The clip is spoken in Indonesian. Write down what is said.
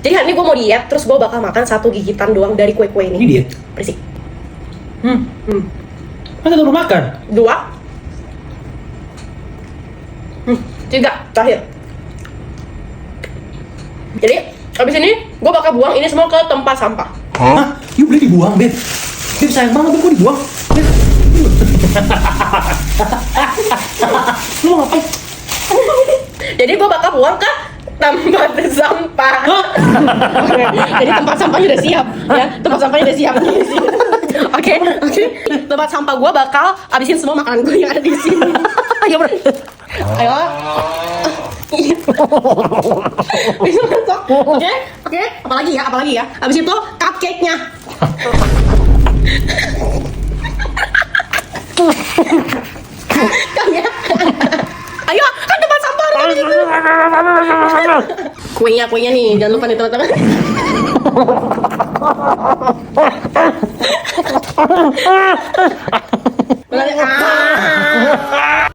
Jadi hari ini gue mau diet, terus gue bakal makan 1 gigitan doang dari kue-kue ini. Ini diet? Bersih. Masa belum makan? 2 3 terakhir. Jadi abis ini gue bakal buang ini semua ke tempat sampah. Hah? You boleh dibuang, Beb? Beb sayang banget, Beb, kok dibuang? Beb. Lu mau ngapain? Jadi gue bakal buang ke tempat sampah. Jadi tempat sampahnya udah siap, ya. Tempat sampahnya udah siap. Oke. Tempat sampah gue bakal abisin semua makanan gue yang ada di sini. Ayo bro. Ayo. Bisa masuk. Oke. Apalagi ya. Abis itu cupcake-nya. Kan ya. Ayo, kan tempat sampah. Kuenya nih, jangan lupa nih teman-teman.